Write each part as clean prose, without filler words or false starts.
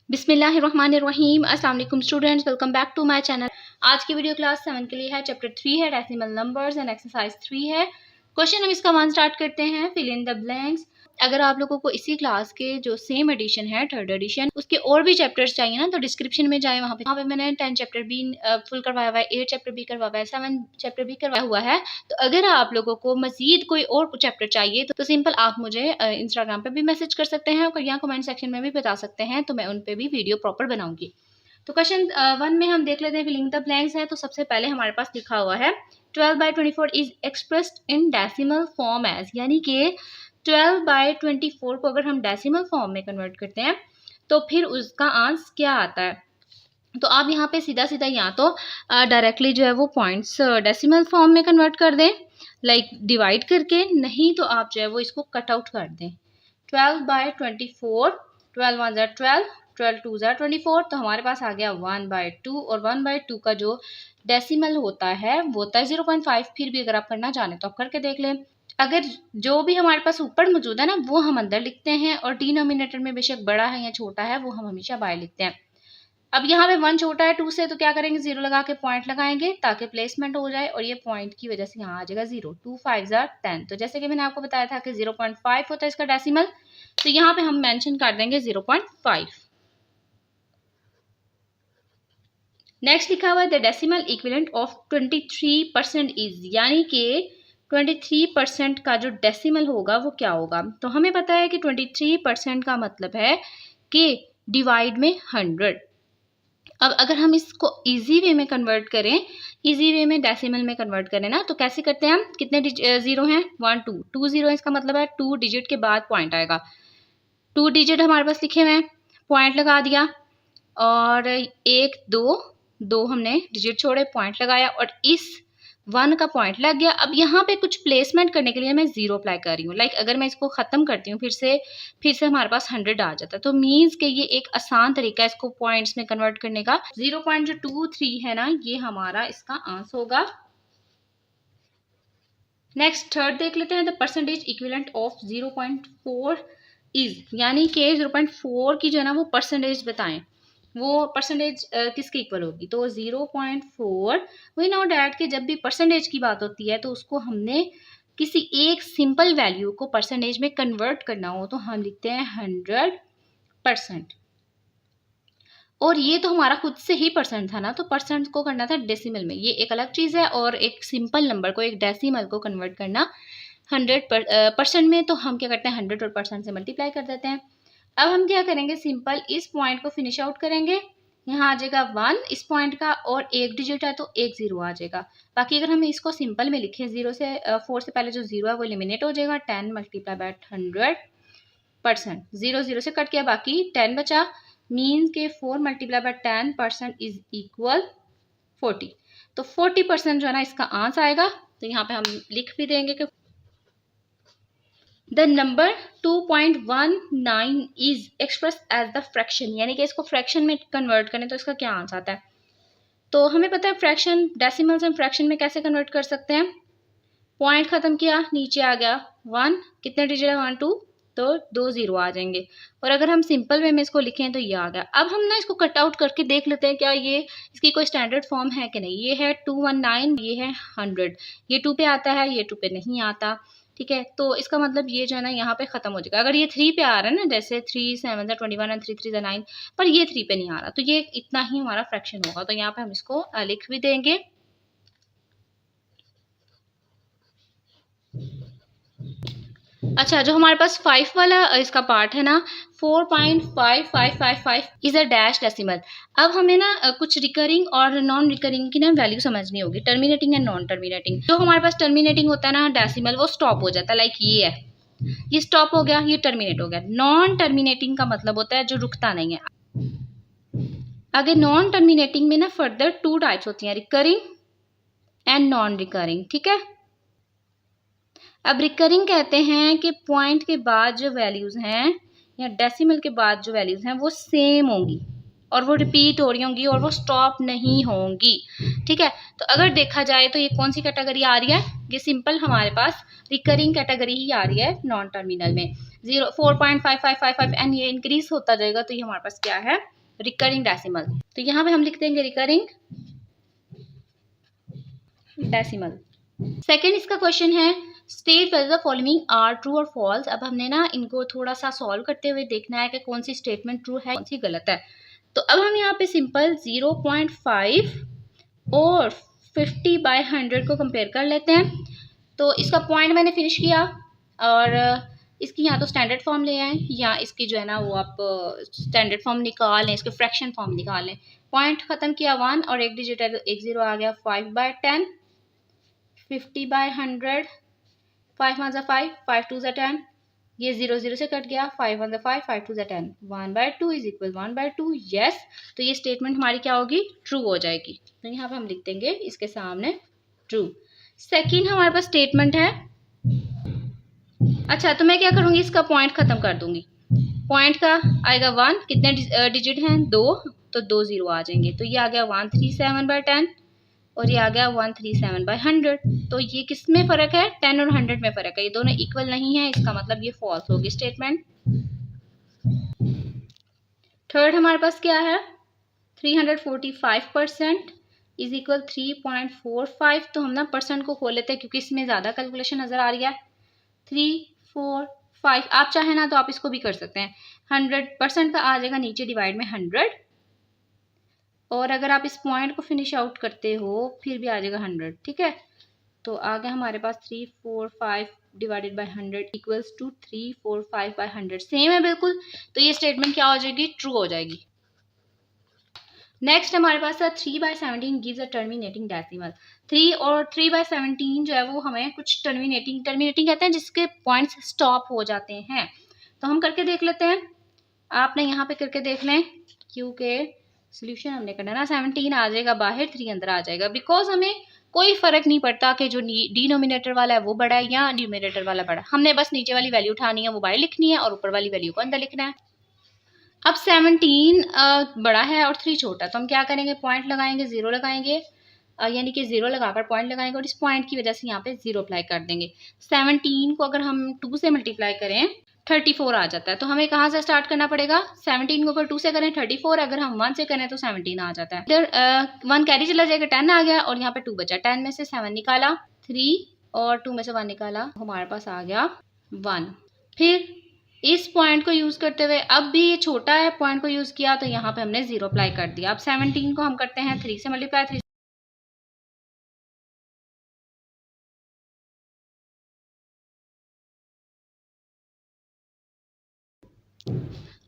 बिस्मिल्लाहिर्रहमानिर्रहीम। अस्सलाम वालेकुम students, welcome back to my channel. आज की वीडियो क्लास 7 के लिए है। चैप्टर 3 है डेसिमल नंबर्स एंड एक्सरसाइज 3 है। क्वेश्चन हम इसका 1 स्टार्ट करते हैं। Fill in the blanks. अगर आप लोगों को इसी क्लास के जो सेम एडिशन है, थर्ड एडिशन, उसके और भी चैप्टर्स चाहिए ना, तो डिस्क्रिप्शन में जाए, वहाँ पे मैंने 10 चैप्टर भी फुल करवाया हुआ है, 8 चैप्टर भी करवाया हुआ है, 7 चैप्टर भी करवाया हुआ है। तो अगर आप लोगों को मजीद कोई और चैप्टर चाहिए तो सिंपल आप मुझे इंस्टाग्राम पे भी मैसेज कर सकते हैं और यहाँ कमेंट सेक्शन में भी बता सकते हैं, तो मैं उन पे भी वीडियो प्रॉपर बनाऊंगी। तो क्वेश्चन 1 में हम देख लेते हैं। फिलिंग द ब्लैंक्स है। तो सबसे पहले हमारे पास लिखा हुआ है 12/24 is expressed in decimal form as, यानी कि 12/24 को अगर हम डेसिमल फॉर्म में कन्वर्ट करते हैं तो फिर उसका आंसर क्या आता है। तो आप यहाँ पे सीधा सीधा या तो डायरेक्टली जो है वो पॉइंट्स डेसिमल फॉर्म में कन्वर्ट कर दें, लाइक डिवाइड करके, नहीं तो आप जो है वो इसको कट आउट कर दें। 12/24, 12 1 ज़ा 12, 12 2 ज़ा 24, तो हमारे पास आ गया 1/2, और 1/2 का जो डेसिमल होता है वो होता है 0.5। फिर भी अगर आप करना चाहें तो आप करके देख लें। अगर जो भी हमारे पास ऊपर मौजूद है ना वो हम अंदर लिखते हैं, और डिनोमिनेटर में बेशक बड़ा है या छोटा है वो हम हमेशा बाहर लिखते हैं। अब यहाँ पे 1 छोटा है 2 से, तो क्या करेंगे, 0 लगा के पॉइंट लगाएंगे ताकि प्लेसमेंट हो जाए, और ये पॉइंट की वजह से यहाँ आ जाएगा 0। 2 5 ज़ा 10। तो जैसे कि मैंने आपको बताया था कि 0.5 होता है इसका डेसिमल, तो यहाँ पे हम मेंशन कर देंगे 0.5। नेक्स्ट लिखा हुआ है the decimal equivalent of 23% is, यानी कि 23% का जो डेसिमल होगा वो क्या होगा। तो हमें पता है कि 23% का मतलब है कि डिवाइड में 100। अब अगर हम इसको इजी वे में कन्वर्ट करें, इजी वे में डेसिमल में कन्वर्ट करें ना, तो कैसे करते हैं हम, कितने जीरो हैं, 1 2 2 जीरो है, इसका मतलब है 2 डिजिट के बाद पॉइंट आएगा। 2 डिजिट हमारे पास लिखे हुए हैं, पॉइंट लगा दिया, और 1 2 हमने डिजिट छोड़े, पॉइंट लगाया, और इस 1 का पॉइंट लग गया। अब यहाँ पे कुछ प्लेसमेंट करने के लिए मैं 0 अप्लाई कर रही हूँ। लाइक अगर मैं इसको ख़त्म करती हूँ फिर से हमारे पास 100 आ जाता है। तो मीन्स कि ये एक आसान तरीका है इसको पॉइंट्स में कन्वर्ट करने का। 0.23 है ना, ये हमारा इसका आंसर होगा। नेक्स्ट थर्ड देख लेते हैं। The percentage equivalent of 0.4 is, यानी कि 0.4 की जो है ना वो परसेंटेज बताएं, वो परसेंटेज किसके इक्वल होगी। तो 0.4, वी नो डैट कि जब भी परसेंटेज की बात होती है तो उसको हमने किसी एक सिंपल वैल्यू को परसेंटेज में कन्वर्ट करना हो तो हम लिखते हैं 100%। और ये तो हमारा खुद से ही परसेंट था ना, तो परसेंट को करना था डेसिमल में, ये एक अलग चीज़ है। और एक सिंपल नंबर को, एक डेसिमल को कन्वर्ट करना 100% में, तो हम क्या करते हैं 100 और परसेंट से मल्टीप्लाई कर देते हैं। अब हम क्या करेंगे, सिंपल इस पॉइंट को फिनिश आउट करेंगे। यहाँ आ जाएगा 1 इस पॉइंट का, और एक डिजिट है तो एक 0 आ जाएगा। बाकी अगर हम इसको सिंपल में लिखें, 0 से 4 से पहले जो 0 है वो एलिमिनेट हो जाएगा। 10 मल्टीप्लाई बाय 100%, 0 0 से कट गया, बाकी 10 बचा। मीन्स के 4 मल्टीप्लाई बाय 10% इज इक्वल 40। तो 40% जो है ना इसका आंसर आएगा। तो यहाँ पे हम लिख भी देंगे कि the number 2.19 is express as the fraction, यानी कि इसको फ्रैक्शन में कन्वर्ट करें तो इसका क्या आंसर आता है। तो हमें पता है फ्रैक्शन, डेसिमल्स एंड फ्रैक्शन में कैसे कन्वर्ट कर सकते हैं। पॉइंट खत्म किया, नीचे आ गया 1, कितने डिजिट है 1 2, तो 2 0 आ जाएंगे। और अगर हम सिंपल वे में इसको लिखें तो ये आ गया। अब हम ना इसको कट आउट करके देख लेते हैं क्या ये इसकी कोई स्टैंडर्ड फॉर्म है कि नहीं। ये है 219, ये है 100, ये 2 पे आता है, ये 2 पे नहीं आता, ठीक है। तो इसका मतलब ये जो है ना यहाँ पे खत्म हो जाएगा। अगर ये 3 पे आ रहा है ना, जैसे 3 7 ज़ा 21 और 3 3 ज़ा 9, पर ये 3 पे नहीं आ रहा, तो ये इतना ही हमारा फ्रैक्शन होगा। तो यहाँ पे हम इसको लिख भी देंगे। अच्छा, जो हमारे पास 5 वाला इसका पार्ट है ना, 4.5555 इज अ डैश डेसिमल। अब हमें ना कुछ रिकरिंग और नॉन रिकरिंग की ना वैल्यू समझनी होगी, टर्मिनेटिंग एंड नॉन टर्मिनेटिंग। जो हमारे पास टर्मिनेटिंग होता है ना डेसिमल, वो स्टॉप हो जाता है, लाइक ये है, ये स्टॉप हो गया, ये टर्मिनेट हो गया। नॉन टर्मिनेटिंग का मतलब होता है जो रुकता नहीं है। आगे नॉन टर्मिनेटिंग में ना फर्दर 2 टाइप्स होती हैं, रिकरिंग एंड नॉन रिकरिंग, ठीक है। अब रिकरिंग कहते हैं कि पॉइंट के बाद जो वैल्यूज हैं या डेसिमल के बाद जो वैल्यूज हैं वो सेम होंगी और वो रिपीट हो रही होंगी और वो स्टॉप नहीं होंगी, ठीक है। तो अगर देखा जाए तो ये कौन सी कैटेगरी आ रही है, ये सिंपल हमारे पास रिकरिंग कैटेगरी ही आ रही है नॉन टर्मिनल में। 4.5555 एंड ये इंक्रीज होता जाएगा, तो ये हमारे पास क्या है, रिकरिंग डेसिमल। तो यहाँ पे हम लिख देंगे रिकरिंग डेसिमल। सेकेंड इसका क्वेश्चन है state whether the following are true और फॉल्स। अब हमने ना इनको थोड़ा सा सॉल्व करते हुए देखना है कि कौन सी स्टेटमेंट ट्रू है कौन सी गलत है। तो अब हम यहाँ पे सिंपल 0.5 और 50/100 को कंपेयर कर लेते हैं। तो इसका पॉइंट मैंने फिनिश किया और इसकी यहाँ तो स्टैंडर्ड फॉर्म ले आए या इसकी जो है ना वो आप स्टैंडर्ड फॉर्म निकाल लें, इसके फ्रैक्शन फॉर्म निकाल लें। पॉइंट ख़त्म किया 1 और एक डिजिट है तो एक 0 आ गया। 5/10, 50/100, 5 1 5, 5 2 10, ये 0 0 से कट गया। 5 1 5, 5 2 10, 1/2 इज इक्वल 1/2। यस, तो ये स्टेटमेंट हमारी क्या होगी, ट्रू हो जाएगी। तो यहाँ पे हम लिख देंगे इसके सामने ट्रू। सेकेंड हमारे पास स्टेटमेंट है, अच्छा तो मैं क्या करूँगी, इसका पॉइंट ख़त्म कर दूंगी। पॉइंट का आएगा 1, कितने डिजिट हैं 2, तो 2 0 आ जाएंगे। तो ये आ गया 137/10 और ये आ गया 137/100। तो ये किस में फ़र्क है, 10 और 100 में फ़र्क है, ये दोनों इक्वल नहीं है, इसका मतलब ये फॉल्स होगी स्टेटमेंट। थर्ड हमारे पास क्या है, 345% इज इक्वल 3.45। तो हम ना परसेंट को खोल लेते हैं क्योंकि इसमें ज़्यादा कैलकुलेशन नज़र आ रही है। 3 4 5, आप चाहें ना तो आप इसको भी कर सकते हैं। 100% का आ जाएगा नीचे डिवाइड में 100, और अगर आप इस पॉइंट को फिनिश आउट करते हो फिर भी आ जाएगा 100। ठीक है, तो आ गया हमारे पास 345 divided by 100 equals to 345/100। Same है बिल्कुल, तो ये स्टेटमेंट क्या हो जाएगी, ट्रू हो जाएगी। नेक्स्ट हमारे पास है 3/17 गिव्स अ टर्मिनेटिंग डेसिमल। 3 और 3/17 जो है वो हमें कुछ टर्मिनेटिंग कहते हैं जिसके पॉइंट्स स्टॉप हो जाते हैं। तो हम करके देख लेते हैं, आपने यहाँ पे करके देख लें क्योंकि सोल्यूशन हमने करना ना, 17 आ जाएगा बाहर, 3 अंदर आ जाएगा। बिकॉज हमें कोई फर्क नहीं पड़ता कि जो डिनोमिनेटर वाला है वो बड़ा है या न्यूमिनेटर वाला बड़ा, हमने बस नीचे वाली वैल्यू उठानी है, वो बाहर लिखनी है, और ऊपर वाली वैल्यू को अंदर लिखना है। अब 17 बड़ा है और 3 छोटा, तो हम क्या करेंगे, पॉइंट लगाएंगे, 0 लगाएंगे, यानी कि 0 लगाकर पॉइंट लगाएंगे और इस पॉइंट की वजह से यहाँ पे 0 अप्लाई कर देंगे। 17 को अगर हम 2 से मल्टीप्लाई करें 34 आ जाता है। तो हमें कहाँ से स्टार्ट करना पड़ेगा, 17 को अगर 2 से करें 34, अगर हम 1 से करें तो 17 आ जाता है। इधर 1 कैरी चला जाएगा, 10 आ गया और यहाँ पे 2 बचा। 10 में से 7 निकाला 3 और 2 में से 1 निकाला, हमारे पास आ गया 1। फिर इस पॉइंट को यूज करते हुए, अब भी ये छोटा है, पॉइंट को यूज किया तो यहाँ पे हमने 0 अप्लाई कर दिया। अब 17 को हम करते हैं 3 से मल्टीप्लाई, 3।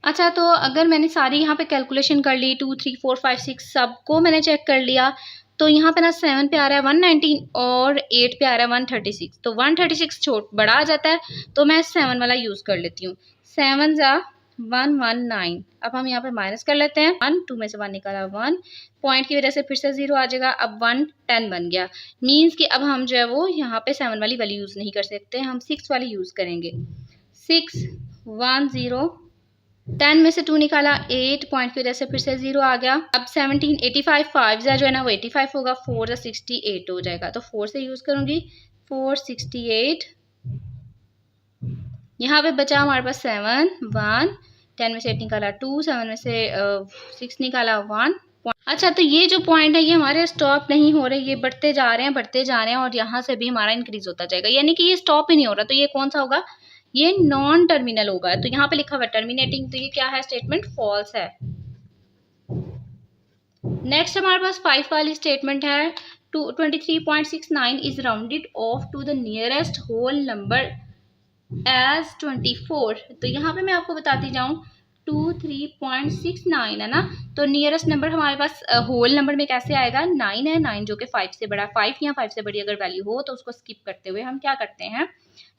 अच्छा, तो अगर मैंने सारी यहाँ पे कैलकुलेशन कर ली, 2 3 4 5 6 सबको मैंने चेक कर लिया, तो यहाँ पे ना 7 पे आ रहा है 119 और 8 पे आ रहा है 136। तो 136 बड़ा आ जाता है, तो मैं 7 वाला यूज़ कर लेती हूँ। 7 जा 119। अब हम यहाँ पे माइनस कर लेते हैं, 1 2 में से 1 निकाला 1, पॉइंट की वजह से फिर से 0 आ जाएगा। अब 110 बन गया, मीन्स कि अब हम जो है वो यहाँ पे 7 वाली वैल्यू यूज़ नहीं कर सकते, हम 6 वाली यूज़ करेंगे। 6 1 0, 10 में से 2 निकाला 8, पॉइंट की वजह से फिर से 0 आ गया। अब 17 85, 5 जो है ना वो 85 होगा, 4 68 हो जाएगा, तो 4 से यूज़ करूँगी, 468। यहाँ पे बचा हमारे पास 7 1, 10 में से 8 निकाला 2, 7 में से 6 निकाला 1। अच्छा, तो ये जो पॉइंट है ये हमारे स्टॉप नहीं हो रहे, ये बढ़ते जा रहे हैं और यहाँ से भी हमारा इंक्रीज होता जाएगा, यानी कि ये स्टॉप ही नहीं हो रहा। तो ये कौन सा होगा, ये नॉन टर्मिनल होगा। तो यहाँ पे लिखा हुआ है टर्मिनेटिंग, तो ये क्या है, स्टेटमेंट फॉल्स है। नेक्स्ट हमारे पास 5 वाली स्टेटमेंट है, 23.69 is rounded off to the nearest whole number as 24। तो यहाँ पे मैं आपको बताती जाऊँ, 23.69 है ना, तो नियरेस्ट नंबर हमारे पास होल नंबर में कैसे आएगा, 9 है, 9 जो कि 5 से बड़ा, 5 या 5 से बड़ी अगर वैल्यू हो तो उसको स्किप करते हुए हम क्या करते हैं,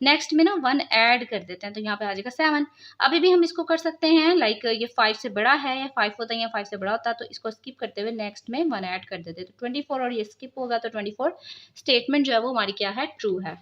नेक्स्ट में ना 1 ऐड कर देते हैं, तो यहाँ पे आ जाएगा 7। अभी भी हम इसको कर सकते हैं, लाइक ये 5 से बड़ा है या 5 होता है या 5 से बड़ा होता है, तो इसको स्किप करते हुए नेक्स्ट में 1 ऐड कर देते हैं, तो 24 और ये स्किप होगा, तो 24 स्टेटमेंट जो है वो हमारी क्या है, ट्रू है।